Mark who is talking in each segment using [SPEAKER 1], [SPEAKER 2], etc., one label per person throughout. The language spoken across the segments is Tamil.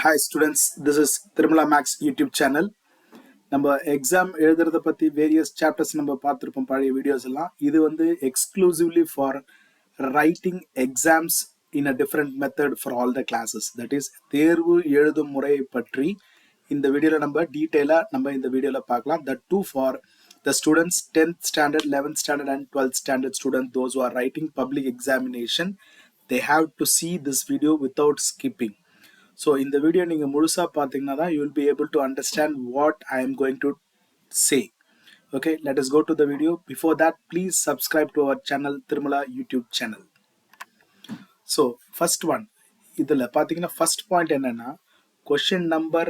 [SPEAKER 1] Hi students, this is Tirumala Max YouTube channel. நம்ம எக்ஸாம் எழுதுறத பத்தி வேரியஸ் சாப்டர்ஸ் நம்ம பார்த்துருப்போம் பழைய வீடியோஸ் எல்லாம். இது வந்து exclusively for writing exams in a different method for all the classes. That is தேர்வு எழுதும் முறையை பற்றி இந்த வீடியோவில் நம்ம டீட்டெயிலாக இந்த வீடியோவில் பார்க்கலாம். That too for the students 10th standard, 11th standard and 12th standard students, those who are writing public examination, they have to see this video without skipping. So in the video நீங்க முழுசா பாத்தீங்கன்னா தான் you will be able to understand what I am going to say. Okay, let us go to the video. Before that, please subscribe to our channel, Tirumala YouTube channel. So first one, இதுல பாத்தீங்கன்னா first point என்னன்னா question number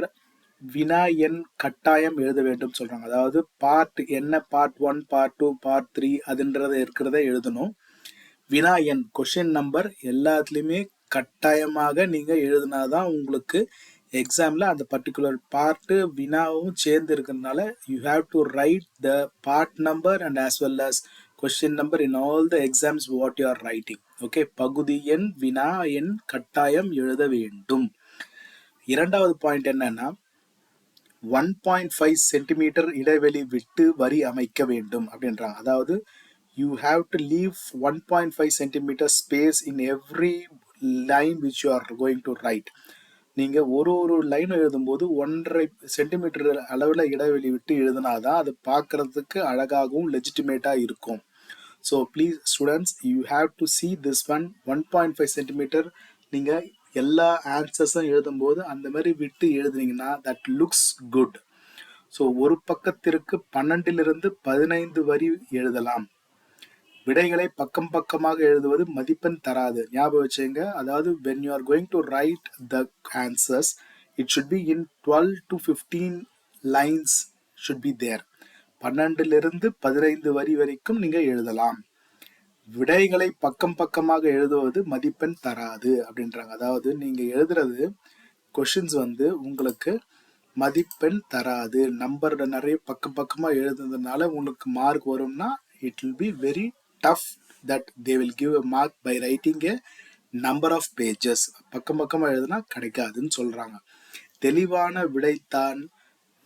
[SPEAKER 1] வினா எண் கட்டாயம் எழுத வேண்டும் சொல்றாங்க. அதாவது பார்ட் என்ன, பார்ட் 1, பார்ட் 2, பார்ட் 3 அதுன்றத இருக்கிறத எழுதணும். வினா எண் கொஸ்டின் நம்பர் எல்லாத்துலேயுமே கட்டாயமாக நீங்கள் எழுதினாதான் உங்களுக்கு எக்ஸாமில் அந்த பர்டிகுலர் பார்ட்டு வினாவும் சேர்ந்து இருக்கிறதுனால you have to write the part number and as well as question number in all the exams what you are writing. Okay, பகுதி எண் வினா எண் கட்டாயம் எழுத வேண்டும். இரண்டாவது பாயிண்ட் என்னன்னா 1.5 சென்டிமீட்டர் இடைவெளி விட்டு வரி அமைக்க வேண்டும் அப்படின்றாங்க. அதாவது you have to leave 1.5 centimeter space in every line which you are going to write. நீங்க ஒரு லைன் எழுதும்போது 1.5 சென்டிமீட்டர் அளவில் இடைவெளி விட்டு எழுதினாதான் அது பார்க்கறதுக்கு அழகாகவும் லெஜிட்டிமேட்டாக இருக்கும். So please students, you have to see this 1.5 centimetre நீங்கள் எல்லா ஆன்சர்ஸும் எழுதும்போது அந்த மாதிரி விட்டு எழுதுனீங்கன்னா தட் லுக்ஸ் குட். ஸோ ஒரு பக்கத்திற்கு 12 to 15 வரி எழுதலாம். விடைகளை பக்கம் பக்கமாக எழுதுவது மதிப்பெண் தராது, ஞாபகம் வச்சுங்க. அதாவது when you are going to write the answers, it should be in 12 to 15 lines should be there. 12 to 15 வரி வரைக்கும் நீங்க எழுதலாம். விடைகளை பக்கம் பக்கமாக எழுதுவது மதிப்பெண் தராது அப்படின்றாங்க. அதாவது நீங்க எழுதுறது கொஷின்ஸ் வந்து உங்களுக்கு மதிப்பெண் தராது. நம்பர் நிறைய பக்கம் பக்கமா எழுதுனதுனால உங்களுக்கு மார்க் வரும்னா it will be very tough that they will give a mark by writing a number of pages. பக்கம் பக்கமா எழுதுனா கிடைக்காதுன்னு சொல்றாங்க. தெளிவான விடைத்தான்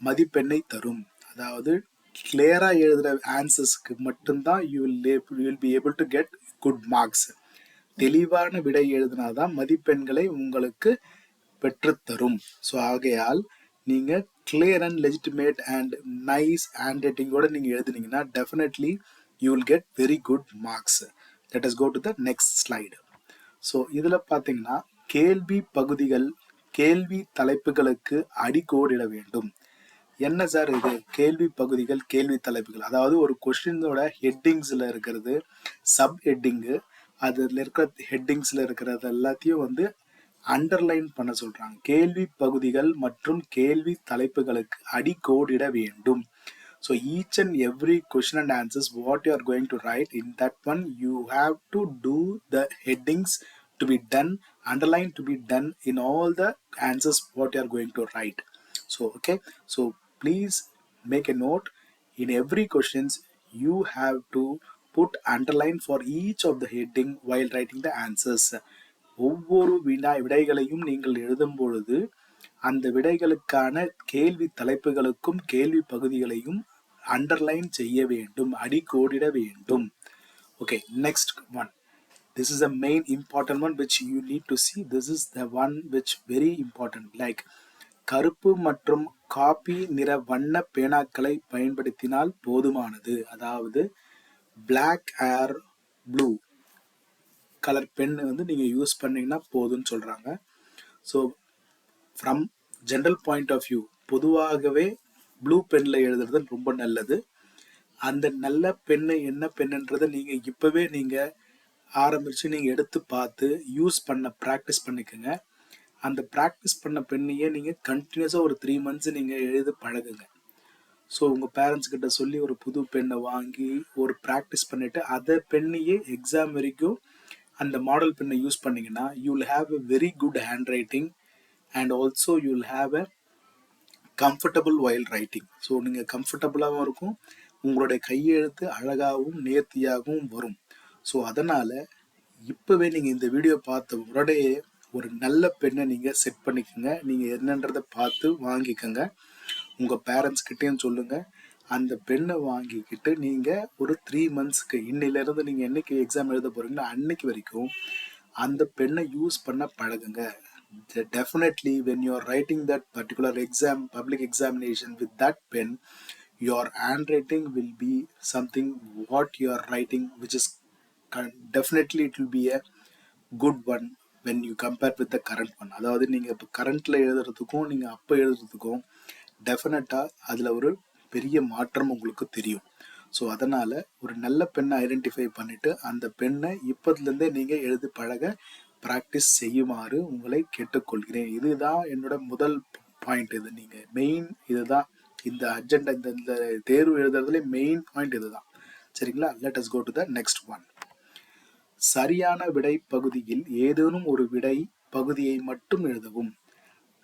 [SPEAKER 1] மதிப்பெண்ணை தரும். அதாவது கிளியரா எழுதுற ஆன்சர்ஸ்க்கு மட்டும்தான் you will be able to get good marks. தெளிவான விடை எழுதினாதான் மதிப்பெண்களை உங்களுக்கு பெற்றுத்தரும். ஸோ ஆகையால் நீங்க clear and legitimate and nice handwriting-ஓட நீங்க எழுதுனீங்கன்னா definitely you will get very good marks. Let us go to the next slide. So இதுல பாத்தீங்கன்னா கேள்வி பகுதிகள் கேள்வி தலைப்புகளுக்கு அடிக்கோடிட வேண்டும். என்ன சார் இது கேள்வி பகுதிகள் கேள்வி தலைப்புகள்? அதாவது ஒரு கொஸ்டினோட ஹெட்டிங்ஸ்ல இருக்கிறது சப் ஹெட்டிங்கு, அதுல இருக்கிற ஹெட்டிங்ஸ்ல இருக்கிறது எல்லாத்தையும் வந்து அண்டர்லைன் பண்ண சொல்றாங்க. கேள்வி பகுதிகள் மற்றும் கேள்வி தலைப்புகளுக்கு அடிக்கோடிட வேண்டும். So each and every question and answers what you are going to write in that one, you have to do the headings to be done, underline to be done in all the answers what you are going to write. So okay, so please make a note, in every questions you have to put underline for each of the heading while writing the answers. ஒவ்வொரு விடைகளையும் நீங்கள் எழுதும் பொழுது அந்த விடைகளுக்கான கேள்வி தலைப்புகளுக்கும் கேள்வி பகுதிகளையும் அண்டர்லைன் செய்ய வேண்டும், அடிக்கோடிட வேண்டும். Okay, next one. This is a main important one which you need to see. This is the one which very important. Like கருப்பு மற்றும் காபி நிற வண்ண பேனாக்களை பயன்படுத்தினால் போதுமானது. அதாவது black or blue colour pen வந்து நீங்க யூஸ் பண்ணீங்கன்னா போதும்னு சொல்றாங்க. So from general point of view பொதுவாகவே ப்ளூ பென்ல எழுதுறது ரொம்ப நல்லது. அந்த நல்ல பென்னு என்ன பென்னுன்றதை நீங்க இப்பவே நீங்க ஆரம்பிச்சு நீங்க எடுத்து பார்த்து யூஸ் பண்ண ப்ராக்டிஸ் பண்ணிக்கோங்க. அந்த ப்ராக்டிஸ் பண்ண பெண்ணையே நீங்க கண்டினியூஸா ஒரு 3 months நீங்க எழுத பழகுங்க. ஸோ உங்க பேரண்ட்ஸ் கிட்ட சொல்லி ஒரு புது பெண்ணை வாங்கி ஒரு ப்ராக்டிஸ் பண்ணிட்டு அதை பெண்ணையே எக்ஸாம் வரைக்கும் அந்த மாடல் பெண்ணை யூஸ் பண்ணீங்கன்னா you will have a very good hand writing and also you will have a comfortable while writing. So நீங்கள் கம்ஃபர்டபுளாகவும் இருக்கும், உங்களுடைய கையெழுத்து அழகாகவும் நேர்த்தியாகவும் வரும். ஸோ அதனால் இப்போவே நீங்கள் இந்த வீடியோ பார்த்த உடனே ஒரு நல்ல பெண்ணை நீங்கள் செட் பண்ணிக்கோங்க. நீங்கள் என்னன்றதை பார்த்து வாங்கிக்கோங்க. உங்கள் பேரண்ட்ஸ்கிட்டையும் சொல்லுங்கள். அந்த பெண்ணை வாங்கிக்கிட்டு நீங்கள் ஒரு 3 monthsக்கு இன்னிலேருந்து நீங்கள் என்னைக்கு எக்ஸாம் எழுத போகிறீங்களோ அன்னைக்கு வரைக்கும் அந்த பெண்ணை யூஸ் பண்ண பழகுங்க. Definitely when you are writing that particular exam, public examination with that pen, your handwriting will be something what you are writing, which is definitely it will be a good one when you compare with the current one. அதாவது நீங்கள் இப்போ கரண்ட்டில் எழுதுறதுக்கும் நீங்கள் அப்போ எழுதுறதுக்கும் டெஃபினட்டாக அதில் ஒரு பெரிய மாற்றம் உங்களுக்கு தெரியும். ஸோ அதனால் ஒரு நல்ல பெண்ணை ஐடென்டிஃபை பண்ணிவிட்டு அந்த பெண்ணை இப்போதுலேருந்தே நீங்கள் எழுதி பழக ப்ராக்டிஸ் செய்யுமாறு உங்களை கேட்டுக்கொள்கிறேன். இதுதான் என்னோட முதல் பாயிண்ட். இது நீங்கள் மெயின் இதுதான் இந்த அஜெண்டா இந்த தேர்வு எழுதுறதுல மெயின் பாயிண்ட் இதுதான். சரிங்களா? Let us go to the next one. சரியான விடை பகுதியில் ஏதேனும் ஒரு விடை பகுதியை மட்டும் எழுதவும்.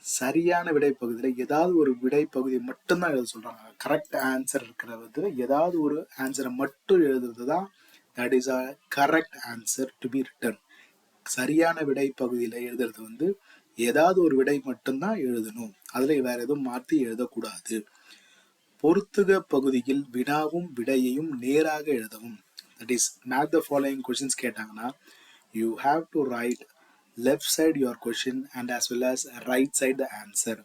[SPEAKER 1] சரியான விடை பகுதியில் ஏதாவது ஒரு விடை பகுதியை மட்டும்தான் எழுத சொல்றாங்க. கரெக்ட் ஆன்சர் இருக்கிறது ஏதாவது ஒரு ஆன்சரை மட்டும் எழுதுறது தான் that is a correct answer to be written. சரியான விடை பகுதியில் எழுதுறது ஏதாவது ஒரு விடை மட்டும்தான் எழுதணும். அதுல வேற எதுவும் மாற்றி எழுதக்கூடாது. பொறுத்துக பகுதியில் வினாவும் விடையையும் நேராக எழுதவும். That is match the following questions கேட்டாங்கன்னா you have to write left side your question and as well as right side the answer.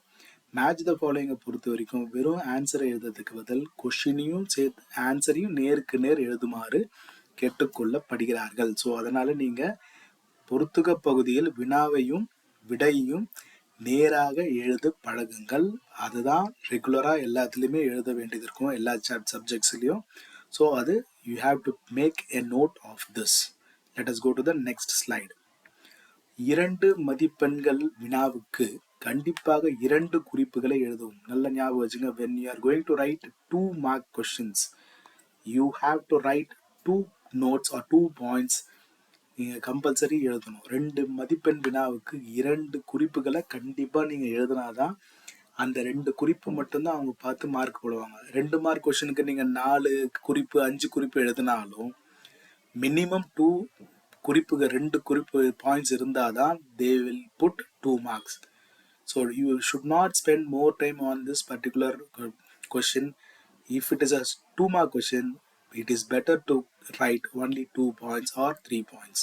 [SPEAKER 1] Match the ஃபாலோயிங்கை பொறுத்த வரைக்கும் வெறும் ஆன்சரை எழுதுறதுக்கு பதில் கொஷினையும் சேர்த்து ஆன்சரையும் நேருக்கு நேர் எழுதுமாறு கேட்டுக்கொள்ளப்படுகிறார்கள். ஸோ அதனால நீங்கள் பொறுத்துக பகுதியில் வினாவையும் விடையையும் நேராக எழுத பழகுங்கள். அதுதான் ரெகுலராக எல்லாத்துலேயுமே எழுத வேண்டியது இருக்கும், எல்லா சப்ஜெக்ட்ஸ்லையும். ஸோ அது you have to make a note of this. Let us go to the next slide. 2 மதிப்பெண்கள் வினாவுக்கு கண்டிப்பாக 2 குறிப்புகளை எழுதவும். நல்ல ஞாபகம் வச்சுங்க. when you are going to write 2 mark questions, you have to write 2 notes or 2 points. நீங்கள் கம்பல்சரி எழுதணும். 2 மதிப்பெண் வினாவுக்கு 2 குறிப்புகளை கண்டிப்பாக நீங்கள் எழுதினாதான் அந்த 2 குறிப்பு மட்டும்தான் அவங்க பார்த்து மார்க் போடுவாங்க. 2 மார்க் கொஸ்டினுக்கு நீங்கள் 4 குறிப்பு 5 குறிப்பு எழுதினாலும் மினிமம் 2 குறிப்புகள் 2 குறிப்பு பாயிண்ட்ஸ் இருந்தாதான் they will put 2 marks. So you should not spend more time on this particular question. If it is a 2 mark question, it is better to write only 2 points or 3 points.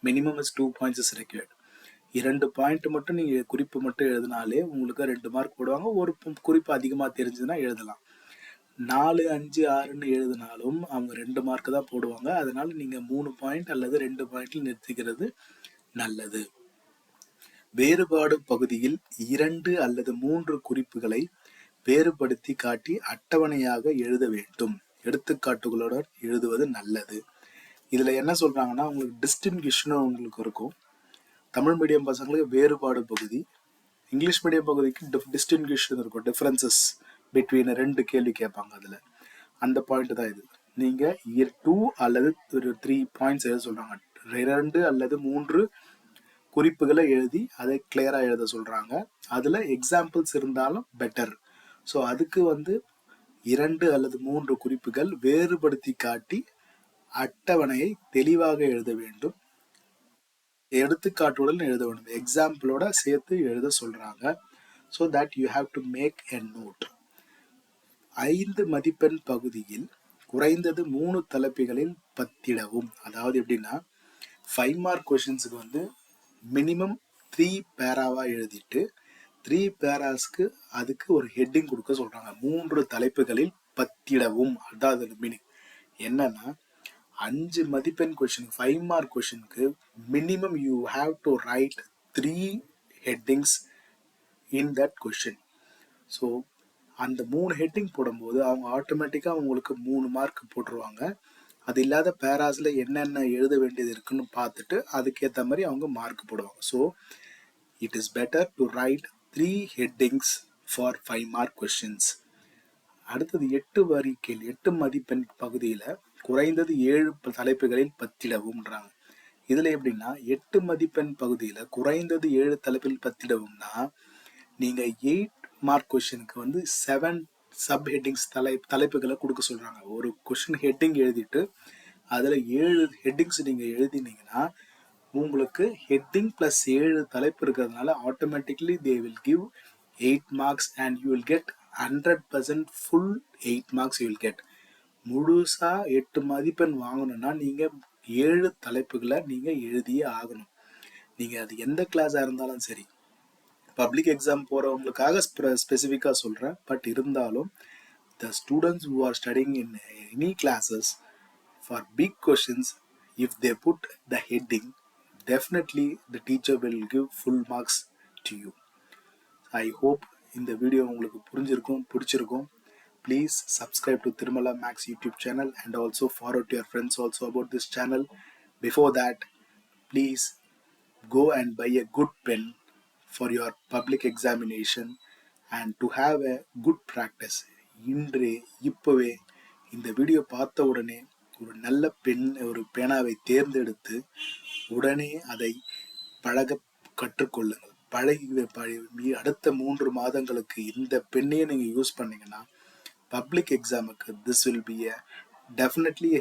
[SPEAKER 1] Minimum is 2 points is required. 2 point மட்டும் நீங்கள் குறிப்பு மட்டும் எழுதினாலே உங்களுக்கு 2 மார்க் போடுவாங்க. ஒரு குறிப்பு அதிகமாக தெரிஞ்சதுன்னா எழுதலாம். 4, 5, 6ன்னு எழுதினாலும் அவங்க 2 மார்க் தான் போடுவாங்க. அதனால நீங்க 3 பாயிண்ட் அல்லது 2 பாயிண்ட்ல நிறுத்திக்கிறது நல்லது. வேறுபாடு பகுதியில் 2 அல்லது 3 குறிப்புகளை வேறுபடுத்தி காட்டி அட்டவணையாக எழுத வேண்டும். எடுத்துக்காட்டுகளுடன் எழுதுவது நல்லது. இதுல என்ன சொல்றாங்கன்னா உங்களுக்கு டிஸ்டிங்விஷன் உங்களுக்கு இருக்கும். தமிழ் மீடியம் பசங்களுக்கு வேறுபாடு பகுதி, இங்கிலீஷ் மீடியம் பகுதிக்கு டிஸ்டிங்விஷன் இருக்கும். டிஃபரன்சஸ் பிட்வீன் 2 கேள்வி கேட்பாங்க. அதில் அந்த பாயிண்ட் தான் இது. நீங்கள் 2 அல்லது 3 பாயிண்ட்ஸ் எழுத சொல்கிறாங்க. 2 அல்லது 3 குறிப்புகளை எழுதி அதை கிளியராக எழுத சொல்கிறாங்க. அதில் எக்ஸாம்பிள்ஸ் இருந்தாலும் பெட்டர். ஸோ அதுக்கு 2 அல்லது 3 குறிப்புகள் வேறுபடுத்தி காட்டி அட்டவணையை தெளிவாக எழுத வேண்டும். எடுத்துக்காட்டுடன் எழுத வேண்டும். எக்ஸாம்பிளோட சேர்த்து எழுத சொல்கிறாங்க. So that you have to make a note. 5 மதிப்பெண் பகுதியில் குறைந்தது 3 தலைப்புகளில் பத்திடவும். அதாவது எப்படின்னா 5 மார்க் கொஸ்டின்ஸுக்கு மினிமம் 3 பேராவா எழுதிட்டு 3 பேராஸ்க்கு அதுக்கு ஒரு ஹெட்டிங் கொடுக்க சொல்றாங்க. 3 தலைப்புகளில் பத்திடவும். அதாவது மீனிங் என்னன்னா 5 மதிப்பெண் கொஸ்டின் 5 மார்க் கொஸ்டினுக்கு minimum you have to right 3 headings in that question. So அந்த 3 ஹெட்டிங் போடும்போது அவங்க ஆட்டோமேட்டிக்காக அவங்களுக்கு 3 மார்க் போட்டுருவாங்க. அது இல்லாத பேராஸில் என்னென்ன எழுத வேண்டியது இருக்குன்னு பார்த்துட்டு அதுக்கேற்ற மாதிரி அவங்க மார்க் போடுவாங்க. So it is better to right 3 headings for 5 mark questions. அடுத்தது 8 வரி கேள்வி. 8 மதிப்பெண் பகுதியில் குறைந்தது 7 தலைப்புகளில் பத்திடவும்ன்றாங்க. இதில் எப்படின்னா 8 மதிப்பெண் பகுதியில் குறைந்தது 7 தலைப்பில் பத்திடவும்னா நீங்கள் 8 மார்க் கொஸ்டினுக்கு 7 சப் ஹெட்டிங்ஸ் தலைப்புகளை கொடுக்க சொல்றாங்க. ஒரு கொஸ்டின் ஹெட்டிங் எழுதிட்டு அதில் 7 ஹெட்டிங்ஸ் நீங்கள் எழுதினீங்கன்னா உங்களுக்கு ஹெட்டிங் ப்ளஸ் 7 தலைப்பு இருக்கிறதுனால automatically they will give 8 marks and you will get 100% full 8 marks you will get. முழுசாக 8 மதிப்பெண் வாங்கணும்னா நீங்கள் 7 தலைப்புகளை நீங்கள் எழுதியே ஆகணும். நீங்கள் அது எந்த கிளாஸாக இருந்தாலும் சரி, பப்ளிக் எக்ஸாம் போகிறவங்களுக்காக ஸ்பெசிஃபிக்காக சொல்கிறேன். பட் இருந்தாலும் the students who are studying in any classes for big questions, if they put the heading, definitely the teacher will give full marks to you. I hope இந்த வீடியோ உங்களுக்கு பிடிச்சிருக்கும். Please subscribe to Tirumala Max YouTube channel and also forward to your friends also about this channel. Before that, please go and buy a good pen for your public examination and to have a good practice. இப்போவே இந்த வீடியோ பார்த்த உடனே ஒரு நல்ல ஒரு பேனாவை தேர்ந்தெடுத்து உடனே அதை பழக கற்றுக்கொள்ளுங்கள். பழகி அடுத்த 3 மாதங்களுக்கு இந்த பெண்ணையே நீங்கள் யூஸ் பண்ணீங்கன்னா பப்ளிக் எக்ஸாமுக்கு this will be definitely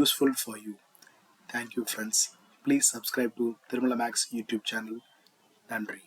[SPEAKER 1] useful for you. Thank you friends. Please subscribe to Tirumala Max YouTube channel. நன்றி.